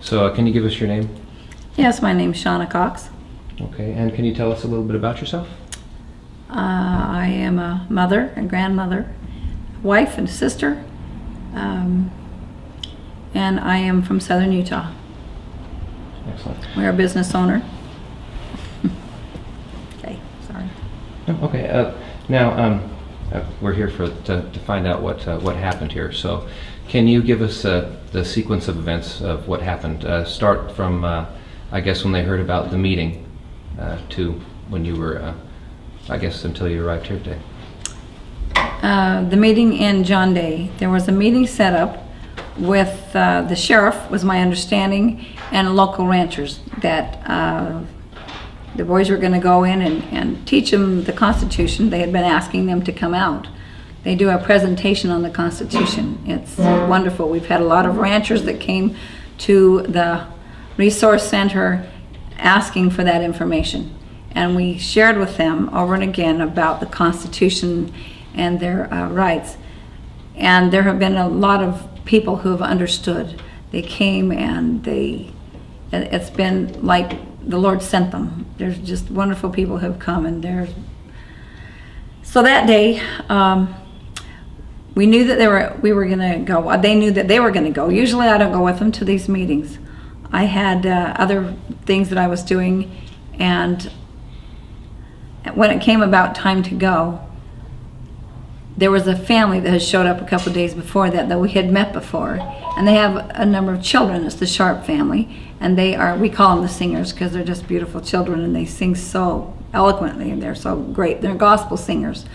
So can you give us your name? Yes, my name's Shawna Cox. Okay, and can you tell us a little bit about yourself? I am a mother and grandmother, wife and sister, and I am from southern Utah. Excellent. We're a business owner. Okay, sorry. Okay, now we're here to find out what happened here. So can you give us the sequence of events of what happened? Start from, I guess, when they heard about the meeting to when you were, I guess, until you arrived here today. The meeting in John Day, there was a meeting set up with the sheriff, was my understanding, and local ranchers that the boys were going to go in and teach them the Constitution. They had been asking them to come out. They do a presentation on the Constitution. It's wonderful. We've had a lot of ranchers that came to the resource center asking for that information. And we shared with them over and again about the Constitution and their rights. And there have been a lot of people who have understood. They came and it's been like the Lord sent them. There's just wonderful people who have come, and so that day, we knew that we were gonna go. They knew that they were gonna go. Usually I don't go with them to these meetings. I had other things that I was doing, and when it came about time to go, there was a family that had showed up a couple of days before that we had met before, and they have a number of children. It's the Sharp family, and we call them the singers because they're just beautiful children, and they sing so eloquently, and they're so great. They're gospel singers,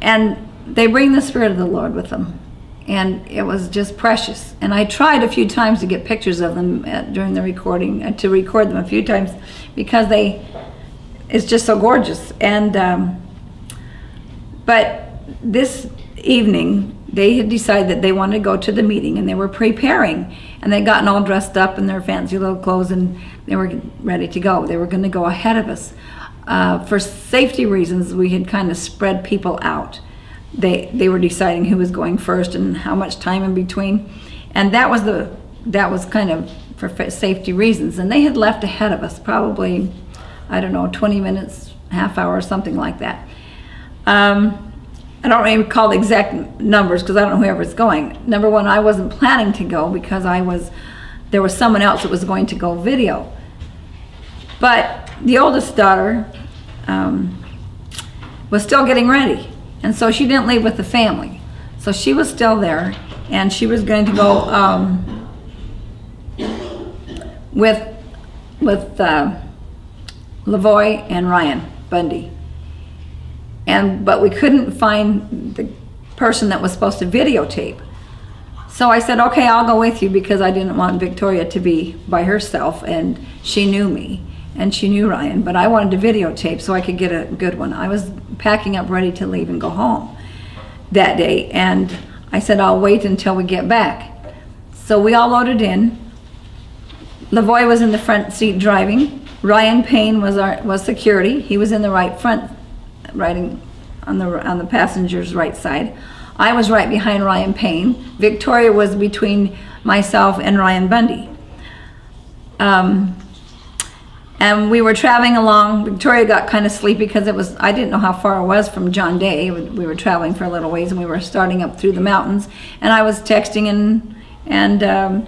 and they bring the Spirit of the Lord with them, and it was just precious. And I tried a few times to get pictures of them during the recording, to record them a few times, because it's just so gorgeous. And but this evening, they had decided that they wanted to go to the meeting, and they were preparing, and they'd gotten all dressed up in their fancy little clothes, and they were ready to go. They were going to go ahead of us. For safety reasons, we had kind of spread people out. They were deciding who was going first and how much time in between, and that was kind of for safety reasons. And they had left ahead of us, probably, I don't know, 20 minutes, half hour, something like that. I don't really recall the exact numbers because I don't know whoever's going. Number one, I wasn't planning to go because there was someone else that was going to go video. But the oldest daughter was still getting ready, and so she didn't leave with the family. So she was still there, and she was going to go with Lavoy and Ryan Bundy. But we couldn't find the person that was supposed to videotape. So I said, okay, I'll go with you, because I didn't want Victoria to be by herself, and she knew me and she knew Ryan, but I wanted to videotape so I could get a good one. I was packing up ready to leave and go home that day, and I said, I'll wait until we get back. So we all loaded in. Lavoy was in the front seat driving. Ryan Payne was security. He was in the right front, riding on the passenger's right side. I was right behind Ryan Payne. Victoria was between myself and Ryan Bundy. And we were traveling along. Victoria got kind of sleepy because I didn't know how far it was from John Day. We were traveling for a little ways, and we were starting up through the mountains. And I was texting and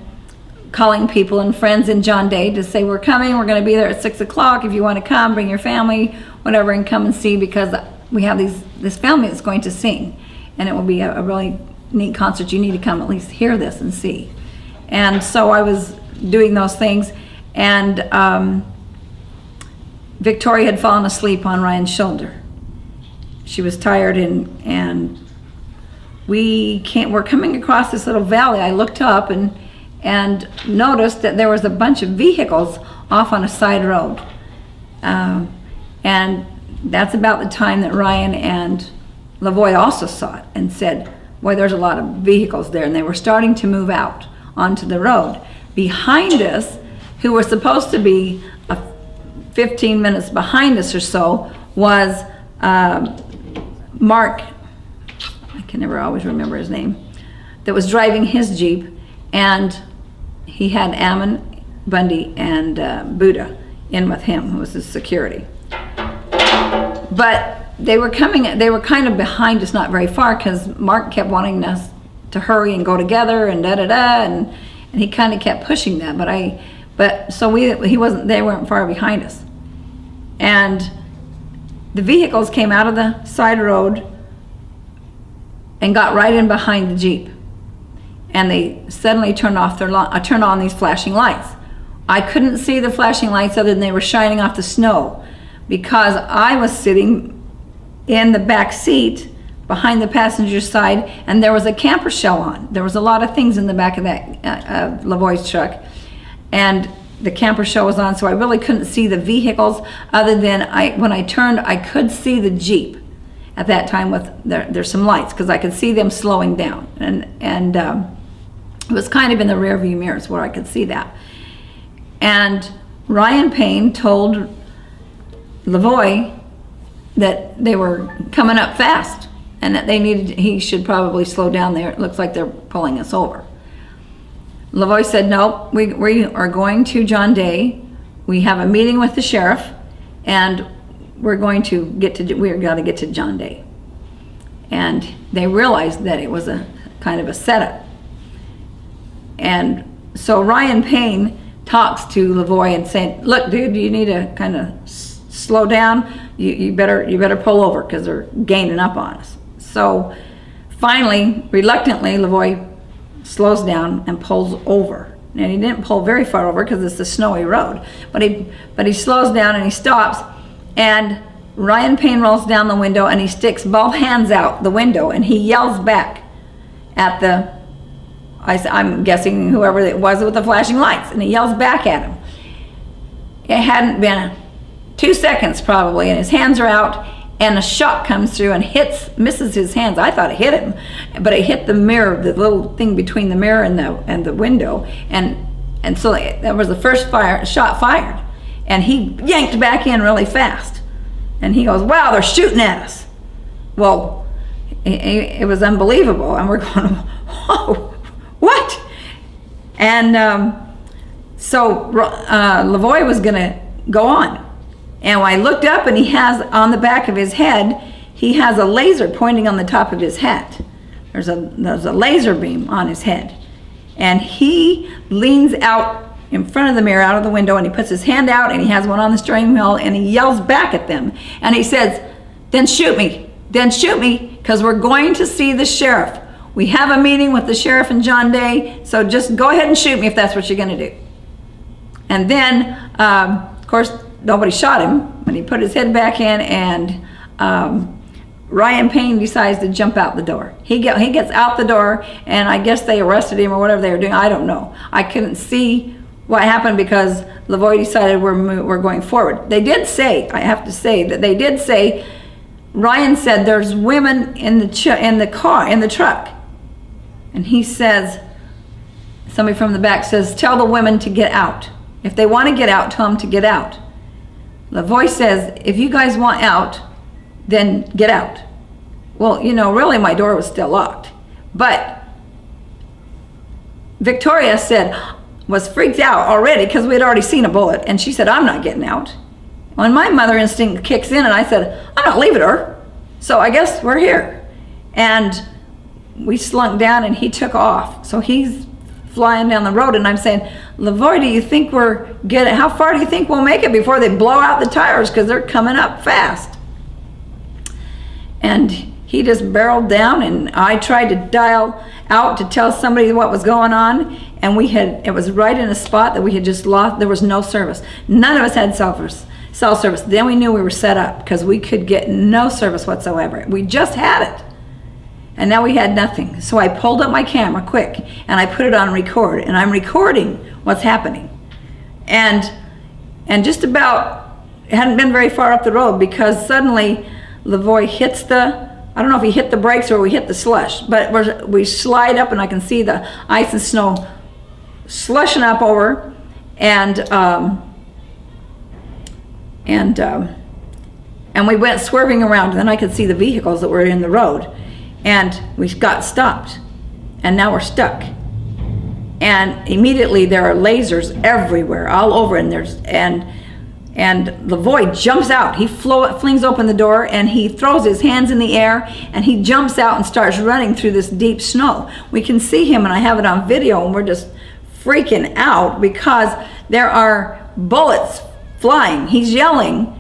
calling people and friends in John Day to say, we're coming, we're going to be there at 6 o'clock. If you want to come, bring your family, whatever, and come and see, because we have this family that's going to sing, and it will be a really neat concert. You need to come at least hear this and see. And so I was doing those things, and Victoria had fallen asleep on Ryan's shoulder. She was tired, and we're coming across this little valley. I looked up and noticed that there was a bunch of vehicles off on a side road. And that's about the time that Ryan and Lavoy also saw it and said, boy, there's a lot of vehicles there. And they were starting to move out onto the road. Behind us, who were supposed to be 15 minutes behind us or so, was Mark, I can never always remember his name, that was driving his Jeep, and he had Ammon, Bundy, and Buddha in with him, who was his security. But they were kind of behind us, not very far, because Mark kept wanting us to hurry and go together and and he kind of kept pushing that. They weren't far behind us. And the vehicles came out of the side road and got right in behind the Jeep. And they suddenly turned on these flashing lights. I couldn't see the flashing lights other than they were shining off the snow, because I was sitting in the back seat behind the passenger side, and there was a camper shell on. There was a lot of things in the back of that Lavoy's truck, and the camper shell was on, so I really couldn't see the vehicles other than when I turned, I could see the Jeep at that time with there's some lights, because I could see them slowing down, and it was kind of in the rear view mirrors where I could see that. And Ryan Payne told Lavoy that they were coming up fast and that he should probably slow down there. It looks like they're pulling us over. Lavoy said, no, we are going to John Day. We have a meeting with the sheriff, and we're got to get to John Day. And they realized that it was a kind of a setup. And so Ryan Payne talks to Lavoy and said, look, dude, you need to kind of slow down. You better pull over, because they're gaining up on us. So finally, reluctantly, Lavoy slows down and pulls over. And he didn't pull very far over because it's a snowy road. But he slows down and he stops, and Ryan Payne rolls down the window and he sticks both hands out the window and he yells back at I'm guessing whoever it was with the flashing lights, and he yells back at him. It hadn't been 2 seconds probably, and his hands are out, and a shot comes through and misses his hands. I thought it hit him, but it hit the mirror, the little thing between the mirror and the window, and so that was the first shot fired, and he yanked back in really fast, and he goes, wow, they're shooting at us. Well, it was unbelievable, and we're going, whoa, what? And so Lavoy was gonna go on. And when I looked up, and he has on the back of his head, he has a laser pointing on the top of his hat. There's a laser beam on his head. And he leans out in front of the mirror, out of the window, and he puts his hand out, and he has one on the steering wheel, and he yells back at them. And he says, then shoot me, because we're going to see the sheriff. We have a meeting with the sheriff and John Day, so just go ahead and shoot me if that's what you're gonna do. And then, of course, nobody shot him when he put his head back in, and Ryan Payne decides to jump out the door. He gets out the door, and I guess they arrested him or whatever they were doing. I don't know. I couldn't see what happened because Lavoy decided we're going forward. They did say, I have to say, that they did say, Ryan said there's women in the truck. And he says, somebody from the back says, tell the women to get out. If they want to get out, tell them to get out. Lavoy says, if you guys want out, then get out. Well, really my door was still locked. But Victoria was freaked out already because we had already seen a bullet. And she said, I'm not getting out. When my mother instinct kicks in, and I said, I'm not leaving her. So I guess we're here. And we slunk down and he took off. So he's flying down the road, and I'm saying, Lavoy, do you think how far do you think we'll make it before they blow out the tires, because they're coming up fast? And he just barreled down, and I tried to dial out to tell somebody what was going on, and it was right in a spot that we had just lost. There was no service. None of us had cell service. Then we knew we were set up, because we could get no service whatsoever. We just had it. And now we had nothing. So I pulled up my camera quick, and I put it on record, and I'm recording what's happening. And just about, it hadn't been very far up the road, because suddenly Lavoy hits I don't know if he hit the brakes or we hit the slush, but we slide up, and I can see the ice and snow slushing up over, and we went swerving around, and then I could see the vehicles that were in the road. And we got stopped, and now we're stuck. and immediately there are lasers everywhere, all over, and Lavoy jumps out. He flings open the door, and he throws his hands in the air, and he jumps out and starts running through this deep snow. We can see him, and I have it on video, and we're just freaking out because there are bullets flying. He's yelling,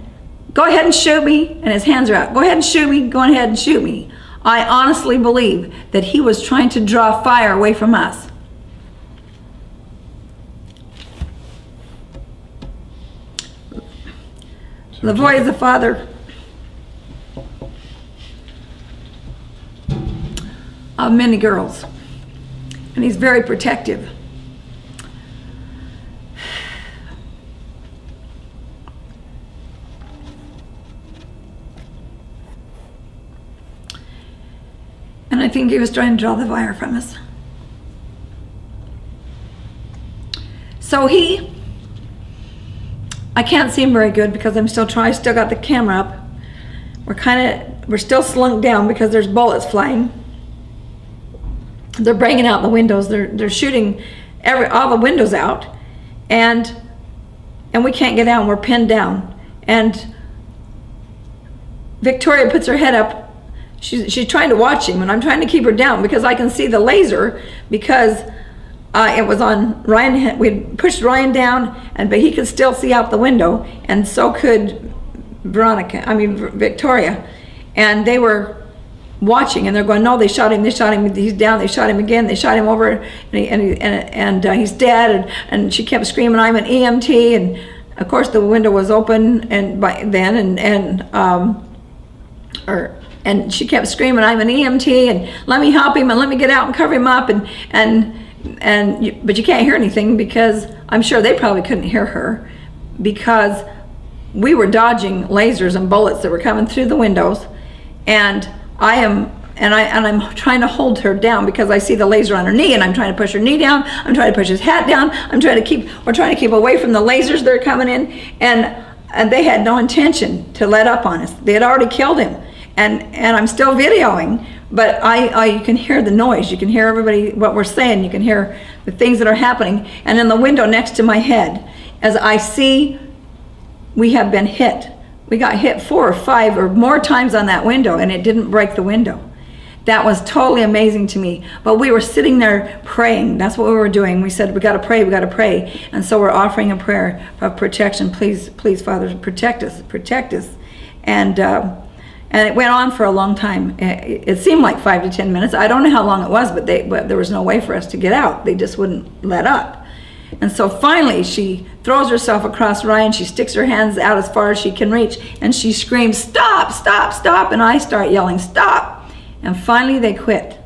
"Go ahead and shoot me," and his hands are out. "Go ahead and shoot me, go ahead and shoot me." I honestly believe that he was trying to draw fire away from us. Lavoy is a father of many girls, and he's very protective. And I think he was trying to draw the fire from us. So I can't see him very good because I'm still trying, still got the camera up. We're still slunk down because there's bullets flying. They're breaking out the windows. They're shooting all the windows out, and we can't get out. We're pinned down. And Victoria puts her head up. She's trying to watch him, and I'm trying to keep her down because I can see the laser because it was on Ryan. We'd pushed Ryan down, but he could still see out the window, and so could Victoria. And they were watching, and they're going, "No, they shot him, he's down, they shot him again, they shot him over, and he's dead." And she kept screaming, "I'm an EMT," and of course the window was open, and by then, and she kept screaming, "I'm an EMT, and let me help him, and let me get out and cover him up," but you can't hear anything because I'm sure they probably couldn't hear her because we were dodging lasers and bullets that were coming through the windows, and I'm trying to hold her down because I see the laser on her knee, and I'm trying to push her knee down. I'm trying to push his hat down. We're trying to keep away from the lasers that are coming in, and they had no intention to let up on us. They had already killed him, and I'm still videoing. But you can hear the noise. You can hear everybody, what we're saying. You can hear the things that are happening. And in the window next to my head, as I see, we have been hit. We got hit 4 or 5 or more times on that window, and it didn't break the window. That was totally amazing to me. But we were sitting there praying. That's what we were doing. We said, we got to pray, we got to pray. And so we're offering a prayer of protection. Please, Father, protect us, protect us. And it went on for a long time. It seemed like 5 to 10 minutes. I don't know how long it was, but there was no way for us to get out. They just wouldn't let up. And so finally, she throws herself across Ryan. She sticks her hands out as far as she can reach, and she screams, "Stop, stop, stop!" And I start yelling, "Stop!" And finally, they quit.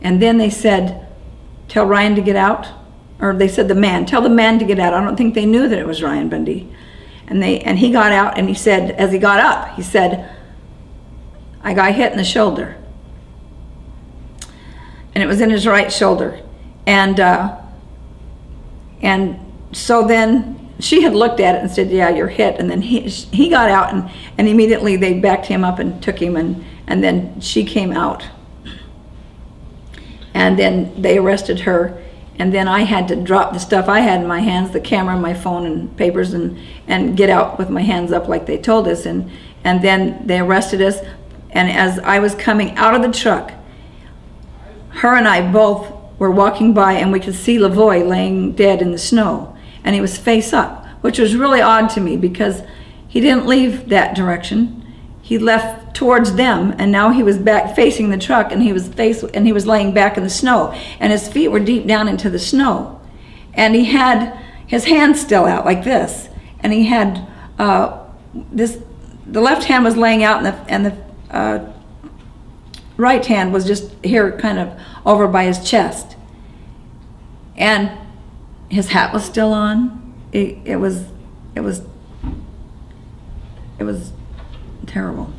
And then they said, "Tell Ryan to get out." Or they said, tell the man to get out. I don't think they knew that it was Ryan Bundy. And he got out, and he said, as he got up, he said, "I got hit in the shoulder." And it was in his right shoulder. And so then she had looked at it and said, "Yeah, you're hit." And then he got out, and immediately they backed him up and took him, and then she came out. And then they arrested her. And then I had to drop the stuff I had in my hands, the camera, my phone, and papers, and get out with my hands up like they told us. And then they arrested us. And as I was coming out of the truck, her and I both were walking by, and we could see Lavoy laying dead in the snow. And he was face up, which was really odd to me because he didn't leave that direction. He left towards them, and now he was back facing the truck, and he was laying back in the snow, and his feet were deep down into the snow, and he had his hands still out like this, and he had the left hand was laying out, and the right hand was just here, kind of over by his chest, and his hat was still on. It was terrible.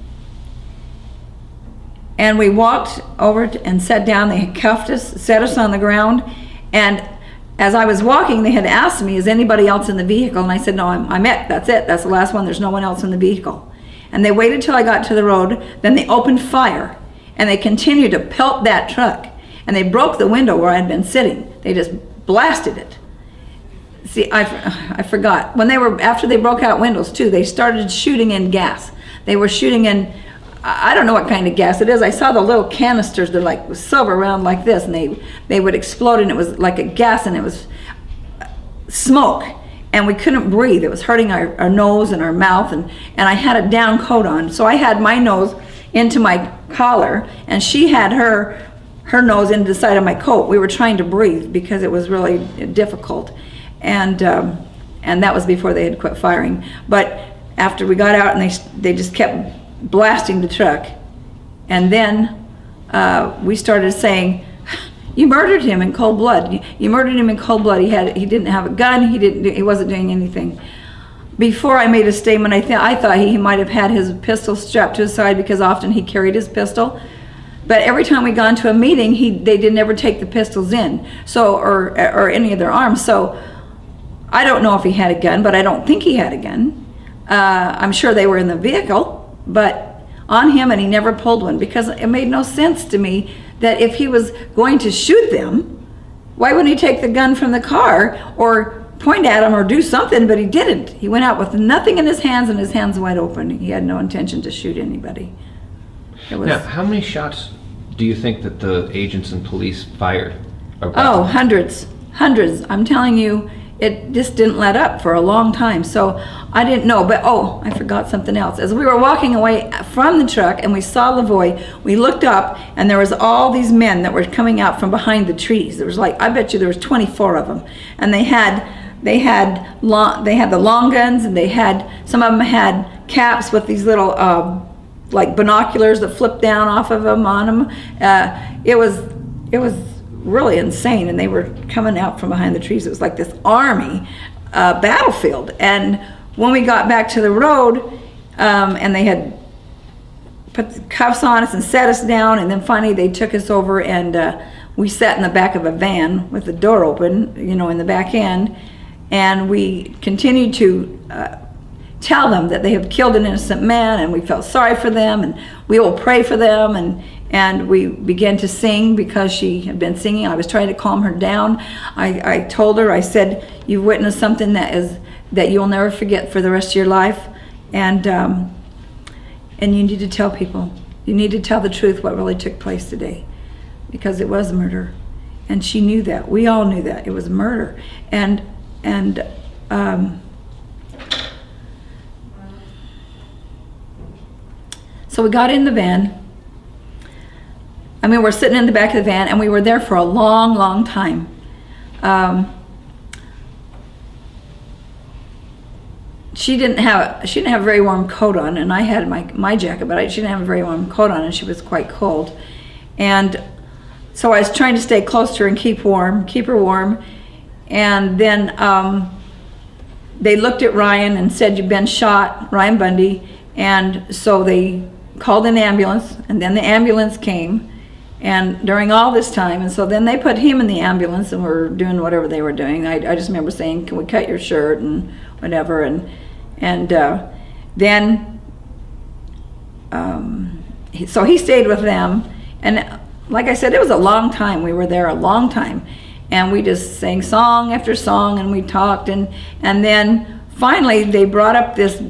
And we walked over and sat down. They had cuffed us, set us on the ground, and as I was walking, they had asked me, "Is anybody else in the vehicle?" And I said, "No, I'm it. That's it. That's the last one. There's no one else in the vehicle." And they waited till I got to the road. Then they opened fire, and they continued to pelt that truck. And they broke the window where I had been sitting. they just blasted it. See, I forgot. After they broke out windows too, they started shooting in gas. They were shooting in, I don't know what kind of gas it is. I saw the little canisters, they're like silver round like this, and they would explode, and it was like a gas, and it was smoke, and we couldn't breathe. It was hurting our nose and our mouth, and I had a down coat on. So I had my nose into my collar, and she had her nose into the side of my coat. We were trying to breathe because it was really difficult. And that was before they had quit firing. But after we got out, and they just kept blasting the truck, and then we started saying, "You murdered him in cold blood. You murdered him in cold blood. He didn't have a gun. He wasn't doing anything." Before I made a statement, I thought he might have had his pistol strapped to his side, because often he carried his pistol. But every time we got into a meeting, they did never take the pistols in, or any of their arms. So I don't know if he had a gun, but I don't think he had a gun. I'm sure they were in the vehicle, but on him, and he never pulled one, because it made no sense to me that if he was going to shoot them, why wouldn't he take the gun from the car or point at him or do something? But he didn't. He went out with nothing in his hands, and his hands wide open. He had no intention to shoot anybody. Now, how many shots do you think that the agents and police fired? Oh, hundreds. I'm telling you, it just didn't let up for a long time. So I didn't know, but I forgot something else. As we were walking away from the truck and we saw Lavoy, we looked up, and there was all these men that were coming out from behind the trees. There was I bet you there was 24 of them. And they had the long guns, and some of them had caps with these little like binoculars that flipped down off of them on them. It was really insane, and they were coming out from behind the trees. It was like this army battlefield. And when we got back to the road, and they had put the cuffs on us and set us down, and then finally they took us over, and we sat in the back of a van with the door open, in the back end, and we continued to tell them that they have killed an innocent man, and we felt sorry for them, and we will pray for them, and we began to sing because she had been singing. I was trying to calm her down. I told her, I said, "You've witnessed something that you'll never forget for the rest of your life, and you need to tell people. You need to tell the truth, what really took place today, because it was murder." And she knew that. We all knew that it was murder. And so we got in the van. We're sitting in the back of the van, and we were there for a long, long time. She didn't have a very warm coat on, and I had my jacket, but she didn't have a very warm coat on, and she was quite cold. And so I was trying to stay close to her and keep her warm. And then they looked at Ryan and said, "You've been shot, Ryan Bundy." And so they called an ambulance, and then the ambulance came, and during all this time, and so then they put him in the ambulance, and were doing whatever they were doing. I just remember saying, "Can we cut your shirt?" and whatever, and then so he stayed with them, and like I said, it was a long time. We were there a long time, and we just sang song after song, and we talked, and then finally they brought up this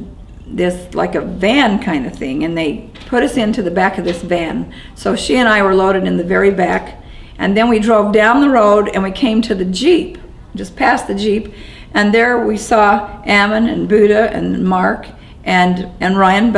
like a van kind of thing, and they put us into the back of this van. So she and I were loaded in the very back, and then we drove down the road, and we came to the Jeep, just past the Jeep, and there we saw Ammon and Buddha and Mark and Ryan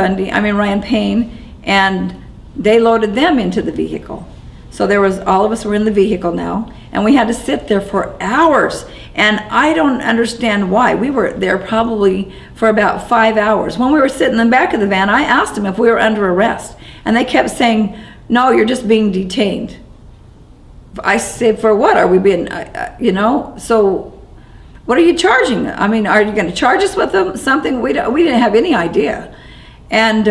Payne, and they loaded them into the vehicle. So all of us were in the vehicle now, and we had to sit there for hours, and I don't understand why. We were there probably for about 5 hours. When we were sitting in the back of the van, I asked them if we were under arrest, and they kept saying, "No, you're just being detained." I said, "For what? Are we being, so what are you charging? Are you going to charge us with something?" We didn't have any idea. And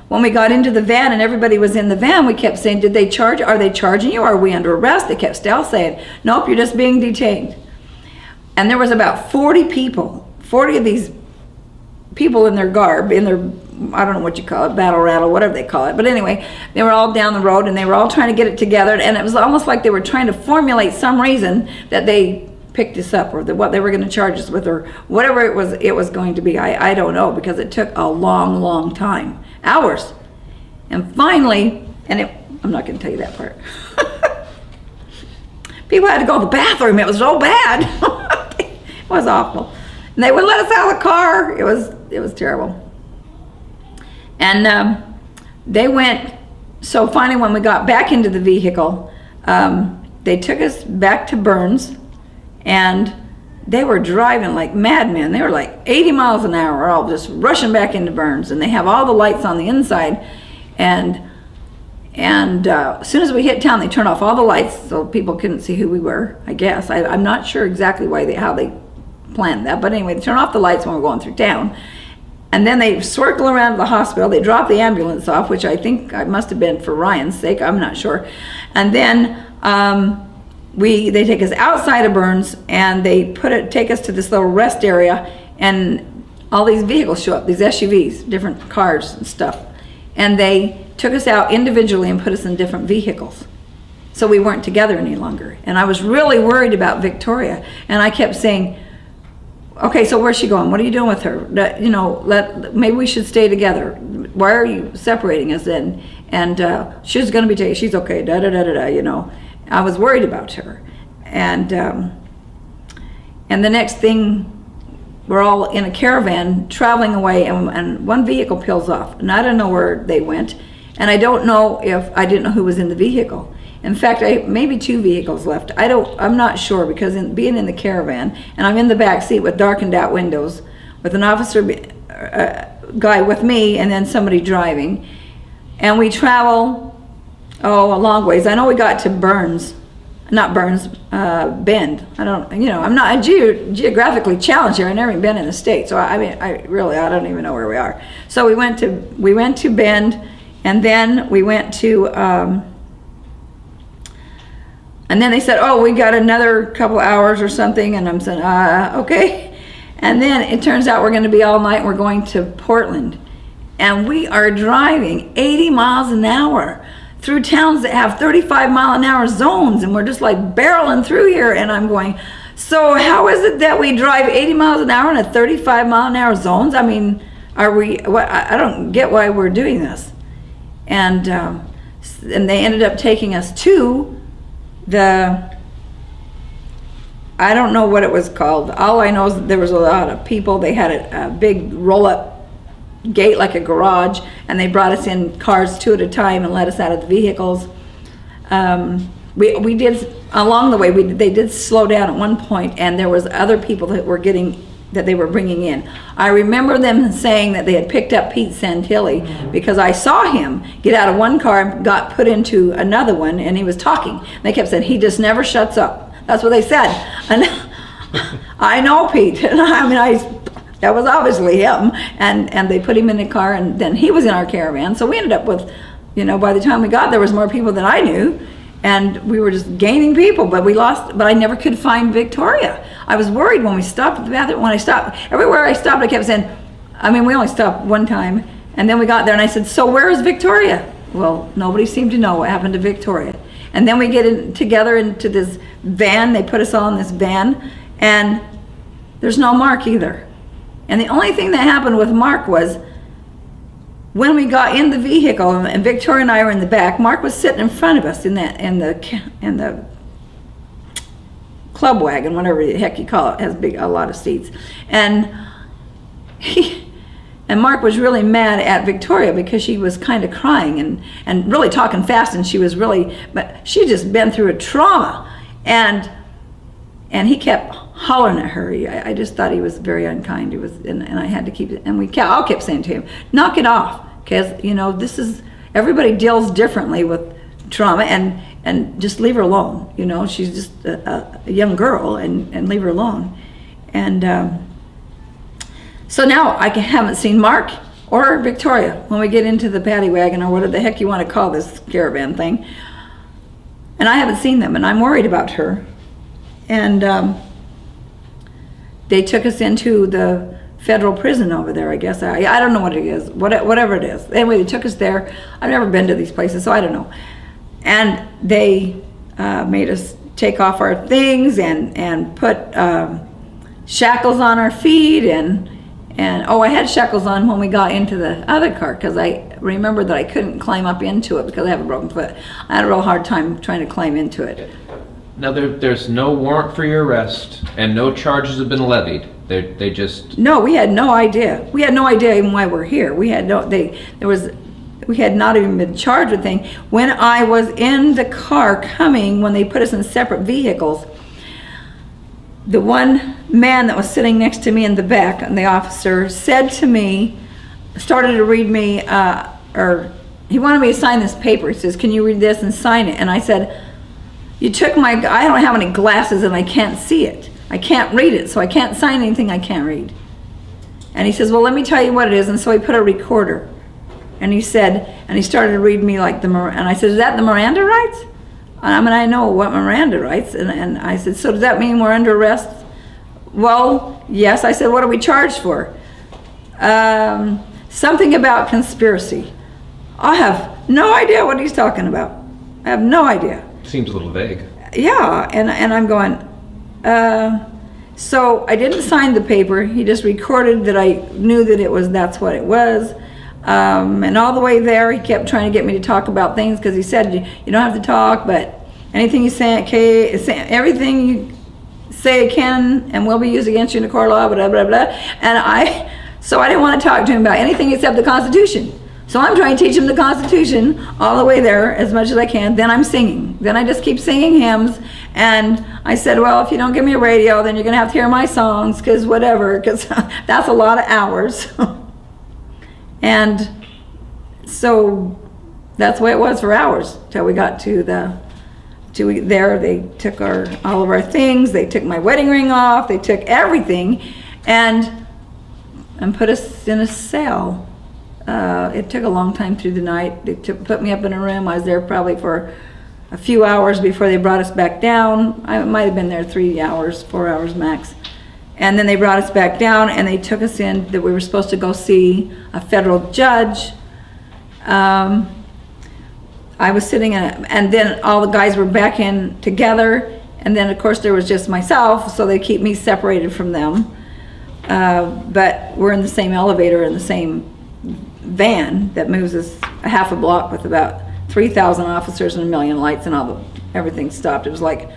when we got into the van and everybody was in the van, we kept saying, "Are they charging you? Are we under arrest?" They kept still saying, "Nope, you're just being detained." And there was about 40 of these people in their garb, in their I don't know what you call it, battle rattle, whatever they call it. But anyway, they were all down the road and they were all trying to get it together. And it was almost like they were trying to formulate some reason that they picked us up, or what they were going to charge us with, or whatever it was going to be. I don't know, because it took a long time, hours. And finally, I'm not going to tell you that part. People had to go to the bathroom. It was so bad. It was awful. And they wouldn't let us out of the car. It was terrible. And they went, so finally when we got back into the vehicle, they took us back to Burns, and they were driving like madmen. They were like 80 miles an hour, all just rushing back into Burns. And they have all the lights on the inside. And as soon as we hit town, they turned off all the lights so people couldn't see who we were, I guess. I'm not sure exactly how they planned that. But anyway, they turned off the lights when we were going through town. And then they circle around to the hospital. They dropped the ambulance off, which I think I must have been for Ryan's sake. I'm not sure. And then they take us outside of Burns, and they take us to this little rest area, and all these vehicles show up, these SUVs, different cars and stuff. And they took us out individually and put us in different vehicles. So we weren't together any longer. And I was really worried about Victoria. And I kept saying, okay, so where's she going? What are you doing with her? Maybe we should stay together. Why are you separating us then? And she's going to be taken. She's okay. I was worried about her. And the next thing, we're all in a caravan traveling away, and one vehicle peels off, and I don't know where they went, and I don't know I didn't know who was in the vehicle. In fact, maybe 2 vehicles left. I'm not sure, because being in the caravan, and I'm in the back seat with darkened out windows, with an officer guy with me, and then somebody driving, and we travel a long ways. I know we got to Bend. I'm not geographically challenged here. I've never even been in the state, so I don't even know where we are. So we went to Bend, and then we went to, and then they said, oh, we got another couple hours or something, and I'm saying, okay. And then it turns out we're going to be all night. We're going to Portland, and we are driving 80 miles an hour through towns that have 35-mile-an-hour zones, and we're just like barreling through here, and I'm going, so how is it that we drive 80 miles an hour in a 35-mile-an-hour zones? I mean, I don't get why we're doing this. And they ended up taking us to I don't know what it was called. All I know is that there was a lot of people. They had a big roll-up gate like a garage, and they brought us in cars 2 at a time and let us out of the vehicles. We did, along the way, they did slow down at one point, and there was other people that they were bringing in. I remember them saying that they had picked up Pete Santilli, because I saw him get out of one car and got put into another one, and he was talking. And they kept saying, he just never shuts up. That's what they said. And I know Pete, and that was obviously him, and they put him in the car, and then he was in our caravan. So we ended up with, by the time we got there was more people than I knew, and we were just gaining people, but I never could find Victoria. I was worried when we stopped at the bathroom. Everywhere I stopped, I kept saying, we only stopped one time, and then we got there, and I said, so where is Victoria? Well, nobody seemed to know what happened to Victoria. And then we get together into this van. They put us all in this van, and there's no Mark either. And the only thing that happened with Mark was when we got in the vehicle, and Victoria and I were in the back, Mark was sitting in front of us in the club wagon, whatever the heck you call it. It has a lot of seats. And Mark was really mad at Victoria because she was kind of crying and really talking fast, and but she just been through a trauma, and he kept hollering at her. I just thought he was very unkind. And I had to keep it. And I kept saying to him, knock it off, because everybody deals differently with trauma, and just leave her alone. She's just a young girl, and leave her alone. And so now I haven't seen Mark or Victoria when we get into the paddy wagon, or whatever the heck you want to call this caravan thing. And I haven't seen them, and I'm worried about her. And they took us into the federal prison over there, I guess. I don't know what it is, whatever it is. Anyway, they took us there. I've never been to these places, so I don't know. And they made us take off our things and put shackles on our feet, and I had shackles on when we got into the other car, because I remember that I couldn't climb up into it because I have a broken foot. I had a real hard time trying to climb into it. Now there's no warrant for your arrest, and no charges have been levied. They just... No, we had no idea. We had no idea even why we're here. We had not even been charged with anything. When I was in the car coming, when they put us in separate vehicles, the one man that was sitting next to me in the back, and the officer, said to me, started to read me, or he wanted me to sign this paper. He says, "Can you read this and sign it?" And I said, "You took my, I don't have any glasses and I can't see it. I can't read it, so I can't sign anything I can't read." And he says, "Well, let me tell you what it is." And so he put a recorder. And he said, and he started to read me like and I said, "Is that the Miranda rights?" And I mean, I know what Miranda rights. And I said, "So does that mean we're under arrest?" "Well, yes." I said, "What are we charged for?" Something about conspiracy. I have no idea what he's talking about. I have no idea. Seems a little vague. Yeah, and I'm going, so I didn't sign the paper. He just recorded that I knew that that's what it was. And all the way there, he kept trying to get me to talk about things, because he said, you don't have to talk, but anything you say, everything you say can and will be used against you in a court of law, blah, blah, blah. And so I didn't want to talk to him about anything except the Constitution. So I'm trying to teach him the Constitution all the way there as much as I can. Then I'm singing. Then I just keep singing hymns. And I said, "Well, if you don't give me a radio, then you're going to have to hear my songs, because whatever, because that's a lot of hours." And so that's the way it was for hours till we got to there. They took all of our things. They took my wedding ring off. They took everything, and put us in a cell. It took a long time through the night. They put me up in a room. I was there probably for a few hours before they brought us back down. I might have been there 3 hours, 4 hours max. And then they brought us back down, and they took us in, that we were supposed to go see a federal judge. I was sitting in and then all the guys were back in together, and then of course there was just myself, so they keep me separated from them. But we're in the same elevator, in the same van that moves us a half a block with about 3,000 officers and a million lights, and everything stopped. It was like,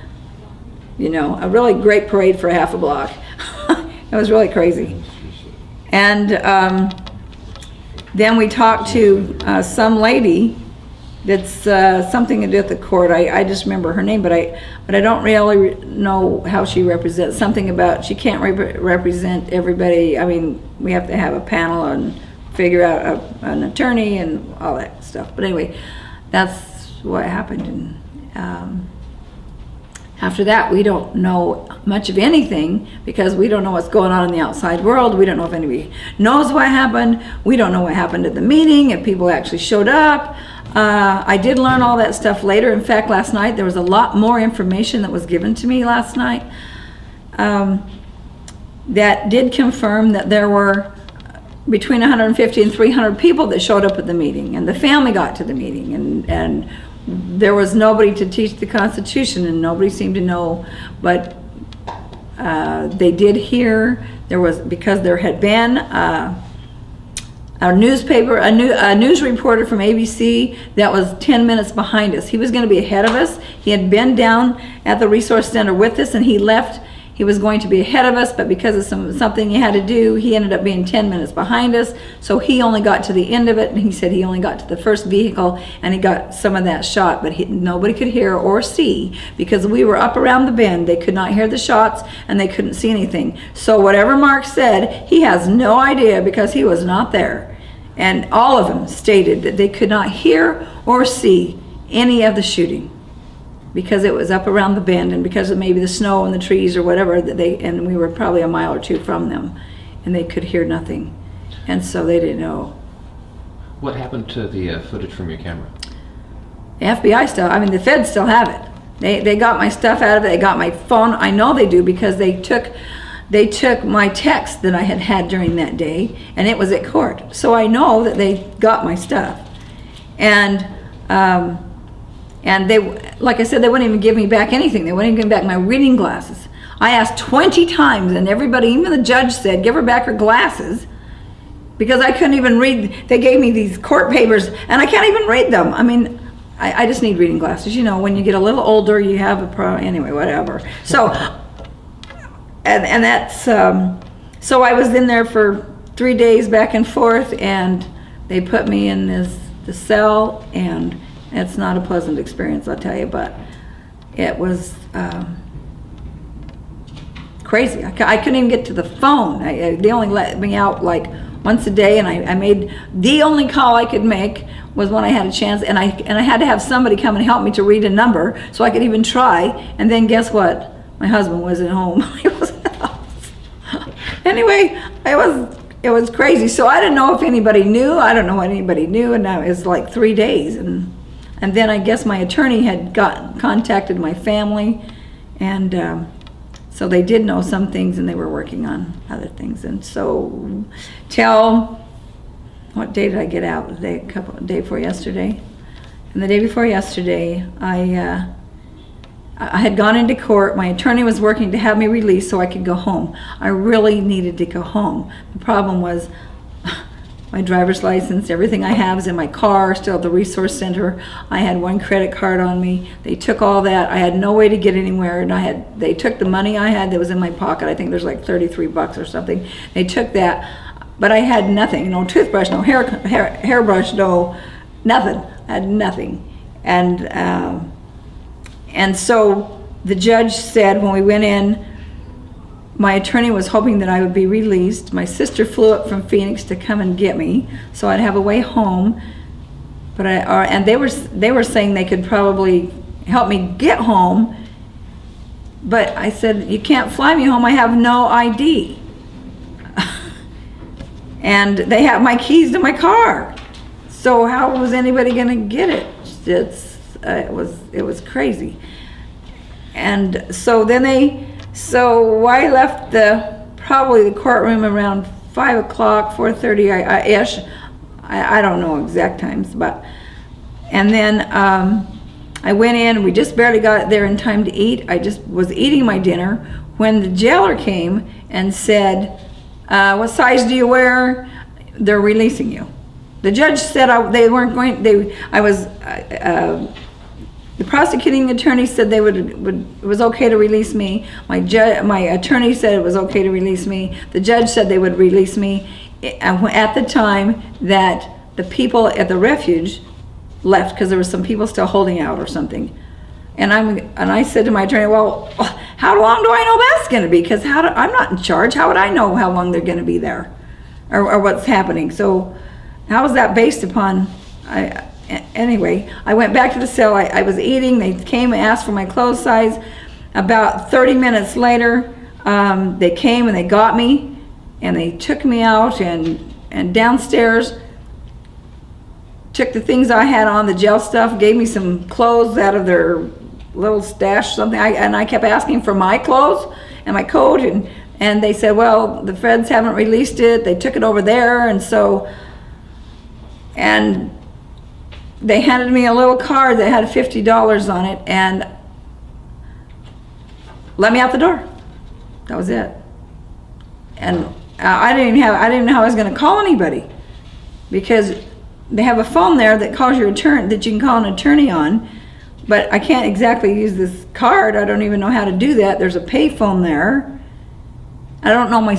a really great parade for a half a block. It was really crazy. And then we talked to some lady that's something to do with the court. I just remember her name, but I don't really know how she represents. Something about she can't represent everybody. I mean, we have to have a panel and figure out an attorney and all that stuff. But anyway, that's what happened. And after that, we don't know much of anything, because we don't know what's going on in the outside world. We don't know if anybody knows what happened. We don't know what happened at the meeting, if people actually showed up. I did learn all that stuff later. In fact, last night, there was a lot more information that was given to me last night that did confirm that there were between 150 and 300 people that showed up at the meeting, and the family got to the meeting, and there was nobody to teach the Constitution, and nobody seemed to know, but they did hear. There was, because there had been a newspaper, a news reporter from ABC that was 10 minutes behind us. He was going to be ahead of us. He had been down at the resource center with us, and he left. He was going to be ahead of us, but because of something he had to do, he ended up being 10 minutes behind us. So he only got to the end of it, and he said he only got to the first vehicle, and he got some of that shot, but nobody could hear or see, because we were up around the bend. They could not hear the shots, and they couldn't see anything. So whatever Mark said, he has no idea, because he was not there. And all of them stated that they could not hear or see any of the shooting, because it was up around the bend, and because of maybe the snow and the trees or whatever, and we were probably a mile or two from them, and they could hear nothing, and so they didn't know. What happened to the footage from your camera? The FBI the feds still have it. They got my stuff out of it. They got my phone. I know they do, because they took they took my text that I had had during that day, and it was at court. So I know that they got my stuff. And they, like I said, they wouldn't even give me back anything. They wouldn't even give me back my reading glasses. I asked 20 times, and everybody, even the judge, said, give her back her glasses, because I couldn't even read. They gave me these court papers, and I can't even read them. I mean, I just need reading glasses. You know, when you get a little older, you have a problem. Anyway, whatever. So, and that's, so I was in there for 3 days back and forth, and they put me in the cell, and it's not a pleasant experience, I'll tell you, but it was crazy. I couldn't even get to the phone. They only let me out like once a day, and I made, the only call I could make was when I had a chance, and I had to have somebody come and help me to read a number so I could even try. And then guess what? My husband wasn't home. He was in the house. Anyway, it was crazy. So I didn't know if anybody knew. I don't know what anybody knew, and it was like 3 days. And then I guess my attorney had contacted my family, and so they did know some things, and they were working on other things. And so till, what day did I get out? The day before yesterday. And the day before yesterday, I had gone into court. My attorney was working to have me released so I could go home. I really needed to go home. The problem was my driver's license, everything I have is in my car, still at the resource center. I had one credit card on me. They took all that. I had no way to get anywhere, and they took the money I had that was in my pocket. I think there's like $33 or something. They took that, but I had nothing. No toothbrush, no hairbrush, no nothing. I had nothing. And so the judge said when we went in, my attorney was hoping that I would be released. My sister flew up from Phoenix to come and get me, so I'd have a way home. But and they were saying they could probably help me get home. But I said, you can't fly me home. I have no ID. And they have my keys to my car. So how was anybody going to get it? It was crazy. And so then so I left probably the courtroom around 5 o'clock, 4:30 ish. I don't know exact times, and then I went in. We just barely got there in time to eat. I just was eating my dinner when the jailer came and said, "What size do you wear? They're releasing you." The judge said they weren't going. The prosecuting attorney said it was okay to release me. My attorney said it was okay to release me. The judge said they would release me at the time that the people at the refuge left, because there were some people still holding out or something. And I said to my attorney, well, how long do I know that's going to be? Because I'm not in charge. How would I know how long they're going to be there, or what's happening? So how is that based upon? Anyway, I went back to the cell. I was eating. They came and asked for my clothes size. About 30 minutes later, they came and they got me, and they took me out and downstairs, took the things I had on, the jail stuff, gave me some clothes out of their little stash, something. And I kept asking for my clothes and my coat, and they said, well, the feds haven't released it. They took it over there, and they handed me a little card that had $50 on it and let me out the door. That was it. And I didn't know how I was going to call anybody, because they have a phone there that calls your attorney, that you can call an attorney on, but I can't exactly use this card. I don't even know how to do that. There's a pay phone there. I don't know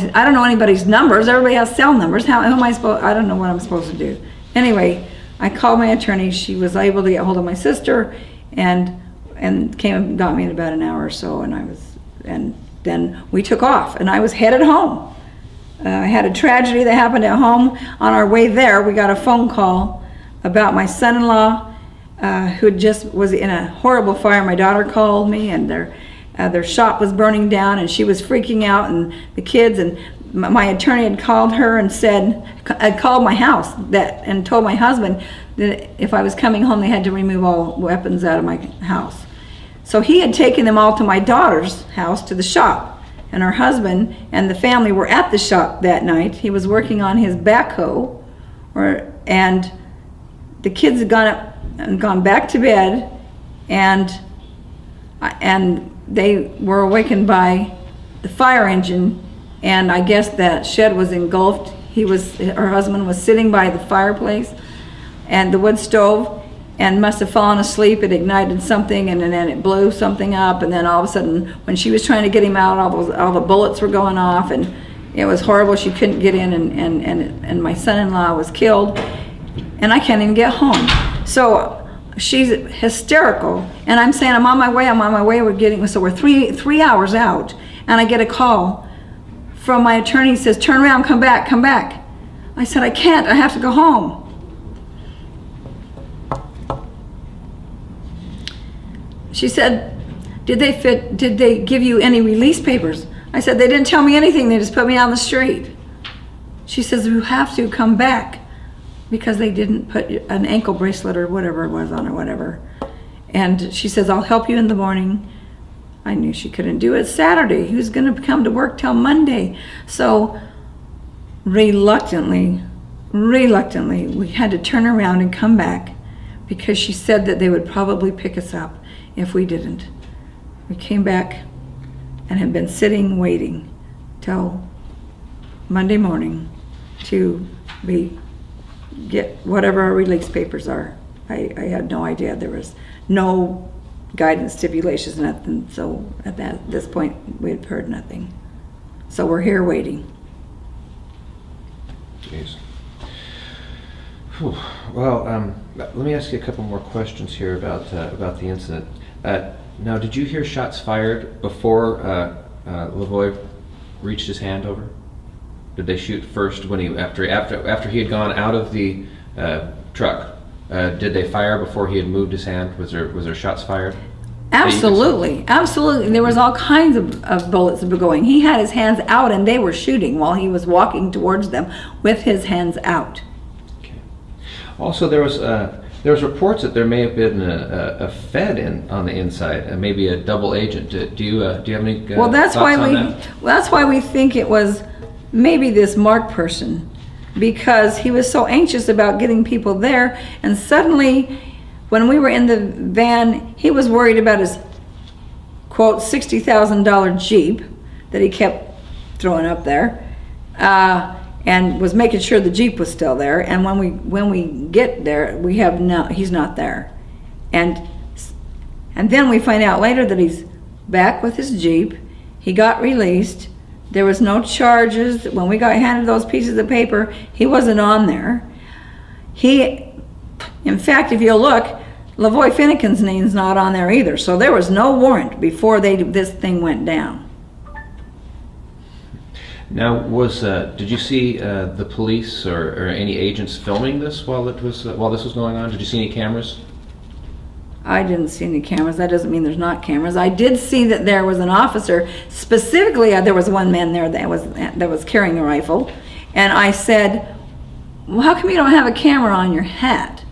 anybody's numbers. Everybody has cell numbers. How am I supposed? I don't know what I'm supposed to do. Anyway, I called my attorney. She was able to get hold of my sister, and came and got me in about an hour or so. And then we took off, and I was headed home. I had a tragedy that happened at home. On our way there, we got a phone call about my son-in-law, who just was in a horrible fire. My daughter called me, and their shop was burning down, and she was freaking out, and the kids, and my attorney had called her and had called my house and told my husband that if I was coming home, they had to remove all weapons out of my house. So he had taken them all to my daughter's house, to the shop, and her husband and the family were at the shop that night. He was working on his backhoe, and the kids had gone up and gone back to bed, and they were awakened by the fire engine, and I guess that shed was engulfed. Her husband was sitting by the fireplace and the wood stove, and must have fallen asleep. It ignited something, and then it blew something up, and then all of a sudden, when she was trying to get him out, all the bullets were going off, and it was horrible. She couldn't get in, and my son-in-law was killed, and I can't even get home. So she's hysterical, and I'm saying, I'm on my way. We're three hours out, and I get a call from my attorney. He says, turn around, come back. I said, I can't, I have to go home. She said, did they give you any release papers? I said, they didn't tell me anything, they just put me on the street. She says, you have to come back, because they didn't put an ankle bracelet or whatever it was on, or whatever. And she says, I'll help you in the morning. I knew she couldn't do it Saturday. He was gonna come to work till Monday. So reluctantly, we had to turn around and come back, because she said that they would probably pick us up if we didn't. We came back and have been sitting waiting till Monday morning to get whatever our release papers are. I had no idea. There was no guidance, stipulations, nothing. So at this point, we had heard nothing. So we're here waiting. Jeez. Whew. Well, let me ask you a couple more questions here about the incident. Now, did you hear shots fired before Lavoy reached his hand over? Did they shoot first when after he had gone out of the truck? Did they fire before he had moved his hand? Was there shots fired? Absolutely. There was all kinds of bullets going. He had his hands out, and they were shooting while he was walking towards them with his hands out. Okay. Also, there was reports that there may have been a Fed on the inside, maybe a double agent. Do you have any thoughts on that? Well, that's why we think it was maybe this Mark person, because he was so anxious about getting people there, and suddenly, when we were in the van, he was worried about his, quote, $60,000 Jeep that he kept throwing up there, and was making sure the Jeep was still there. And when we get there, he's not there. And then we find out later that he's back with his Jeep. He got released. There was no charges. When we got handed those pieces of paper, he wasn't on there. In fact, if you look, Lavoy Finicum's name's not on there either. So there was no warrant before this thing went down. Now, did you see the police or any agents filming this while this was going on? Did you see any cameras? I didn't see any cameras. That doesn't mean there's not cameras. I did see that there was an officer. Specifically, there was one man there that was carrying a rifle, and I said, well, how come you don't have a camera on your hat?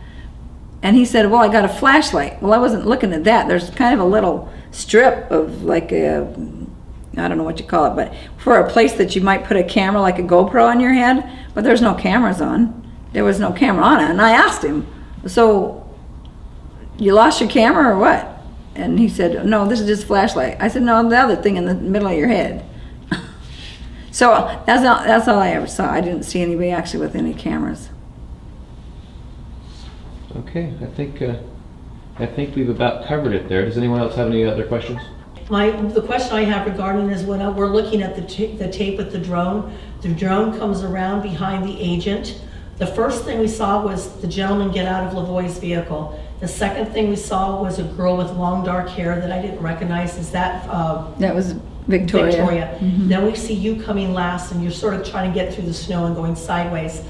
And he said, well, I got a flashlight. Well, I wasn't looking at that. There's kind of a little strip of like I don't know what you call it, but for a place that you might put a camera, like a GoPro on your head, but there's no cameras on. There was no camera on it. And I asked him, so you lost your camera or what? And he said, no, this is just a flashlight. I said, no, the other thing in the middle of your head. So that's all I ever saw. I didn't see anybody actually with any cameras. Okay, I think we've about covered it there. Does anyone else have any other questions? The question I have regarding is when we're looking at the tape with the drone comes around behind the agent. The first thing we saw was the gentleman get out of Lavoy's vehicle. The second thing we saw was a girl with long dark hair that I didn't recognize. Is that that was Victoria. Mm-hmm. Then we see you coming last, and you're sort of trying to get through the snow and going sideways.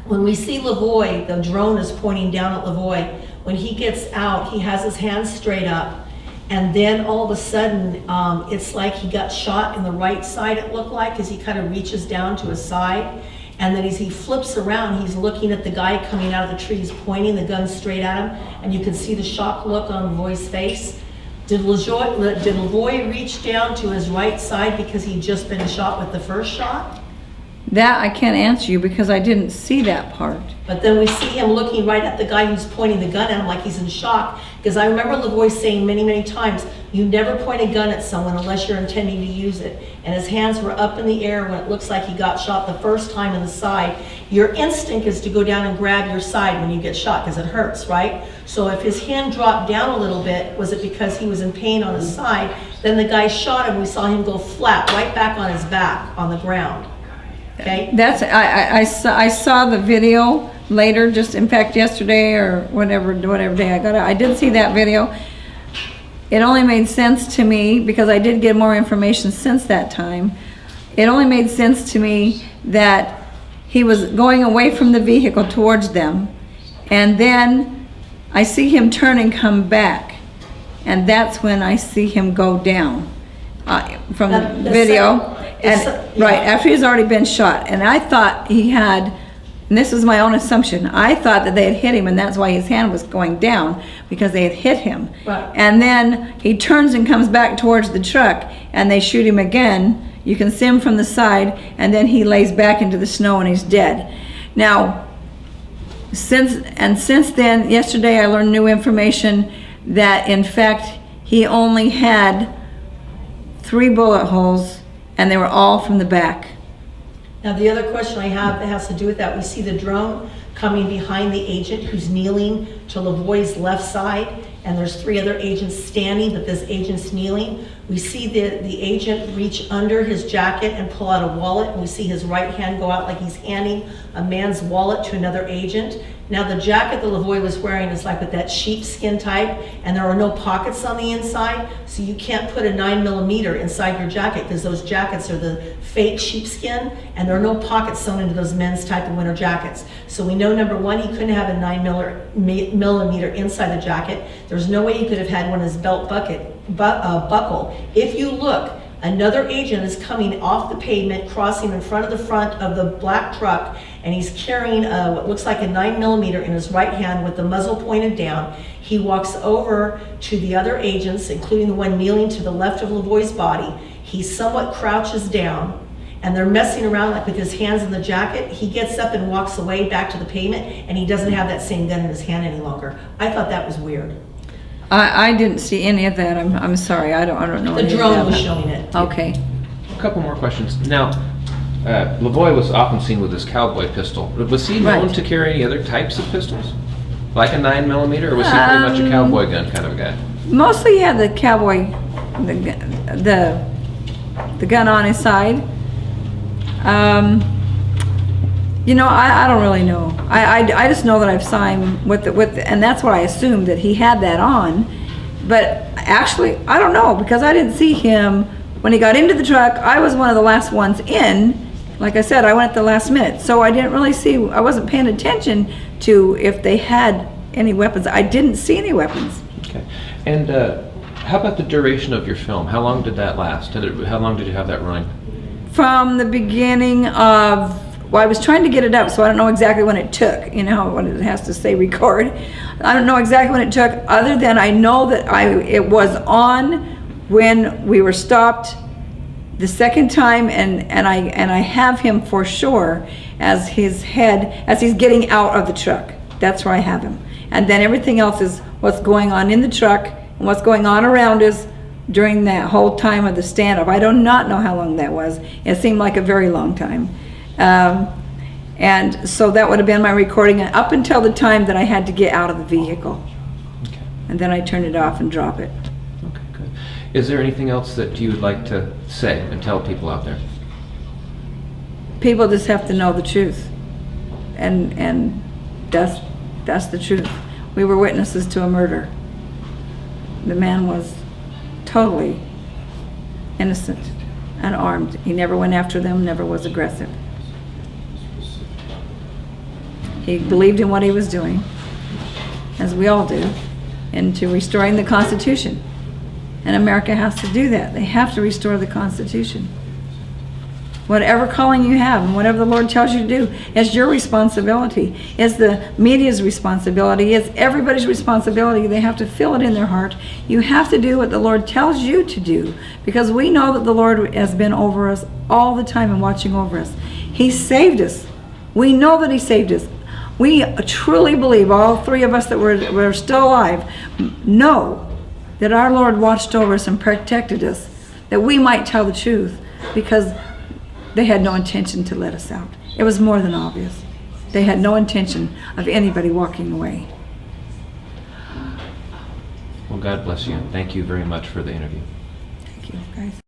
When we see Lavoy, the drone is pointing down at Lavoy. When he gets out, he has his hands straight up, and then all of a sudden, it's like he got shot in the right side, it looked like, as he kind of reaches down to his side. And then as he flips around, he's looking at the guy coming out of the trees, pointing the gun straight at him, and you can see the shock look on Lavoy's face. Did Lavoy reach down to his right side because he'd just been shot with the first shot? That I can't answer you because I didn't see that part. But then we see him looking right at the guy who's pointing the gun at him like he's in shock. Because I remember Lavoy saying many, many times, you never point a gun at someone unless you're intending to use it. And his hands were up in the air when it looks like he got shot the first time in the side. Your instinct is to go down and grab your side when you get shot because it hurts, right? So if his hand dropped down a little bit, was it because he was in pain on his side? Then the guy shot him, we saw him go flat, right back on his back on the ground. Okay? That's I saw the video later, just in fact yesterday or whatever day I got it. I did see that video. It only made sense to me because I did get more information since that time. It only made sense to me that he was going away from the vehicle towards them, and then I see him turn and come back, and that's when I see him go down from the video. Right, after he's already been shot. And I thought he had, and this is my own assumption, I thought that they had hit him and that's why his hand was going down, because they had hit him. Right. And then he turns and comes back towards the truck and they shoot him again. You can see him from the side, and then he lays back into the snow and he's dead. Now, since then, yesterday I learned new information that in fact he only had 3 bullet holes, and they were all from the back. Now, the other question I have that has to do with that, we see the drone coming behind the agent who's kneeling to Lavoy's left side, and there's 3 other agents standing, but this agent's kneeling. We see the agent reach under his jacket and pull out a wallet, and we see his right hand go out like he's handing a man's wallet to another agent. Now, the jacket that Lavoy was wearing is like with that sheepskin type, and there are no pockets on the inside, so you can't put a 9mm inside your jacket because those jackets are the fake sheepskin, and there are no pockets sewn into those men's type of winter jackets. So we know, number one, he couldn't have a 9mm inside the jacket. There's no way he could have had one as belt buckle. If you look, another agent is coming off the pavement, crossing in front of the black truck, and he's carrying what looks like a 9mm in his right hand with the muzzle pointed down. He walks over to the other agents, including the one kneeling to the left of Lavoy's body. He somewhat crouches down, and they're messing around like with his hands in the jacket. He gets up and walks away back to the pavement, and he doesn't have that same gun in his hand any longer. I thought that was weird. I didn't see any of that. I'm sorry. I don't know. The drone was showing it. Okay. A couple more questions. Now, Lavoy was often seen with his cowboy pistol. Was he known Right. to carry any other types of pistols? Like a 9mm, or was he pretty much a cowboy gun kind of a guy? Mostly he had the cowboy, the gun on his side. You know, I don't really know. I just know that I've saw him with and that's what I assumed, that he had that on. But actually, I don't know, because I didn't see him when he got into the truck. I was one of the last ones in. Like I said, I went at the last minute, so I didn't really see. I wasn't paying attention to if they had any weapons. I didn't see any weapons. Okay. And how about the duration of your film? How long did that last? How long did you have that running? From the beginning of, well, I was trying to get it up, so I don't know exactly when it took. You know when it has to say record. I don't know exactly when it took, other than I know that it was on when we were stopped the second time, and I have him for sure as his head, as he's getting out of the truck. That's where I have him. And then everything else is what's going on in the truck and what's going on around us during that whole time of the standoff. I do not know how long that was. It seemed like a very long time. And so that would have been my recording up until the time that I had to get out of the vehicle. Okay. And then I turn it off and drop it. Okay, good. Is there anything else that you would like to say and tell people out there? People just have to know the truth. And that's the truth. We were witnesses to a murder. The man was totally innocent, unarmed. He never went after them, never was aggressive. He believed in what he was doing, as we all do, into restoring the Constitution. And America has to do that. They have to restore the Constitution. Whatever calling you have and whatever the Lord tells you to do, it's your responsibility. It's the media's responsibility. It's everybody's responsibility. They have to feel it in their heart. You have to do what the Lord tells you to do, because we know that the Lord has been over us all the time and watching over us. He saved us. We know that He saved us. We truly believe, all three of us that were still alive, know that our Lord watched over us and protected us, that we might tell the truth, because they had no intention to let us out. It was more than obvious. They had no intention of anybody walking away. Well, God bless you. Thank you very much for the interview. Thank you, guys.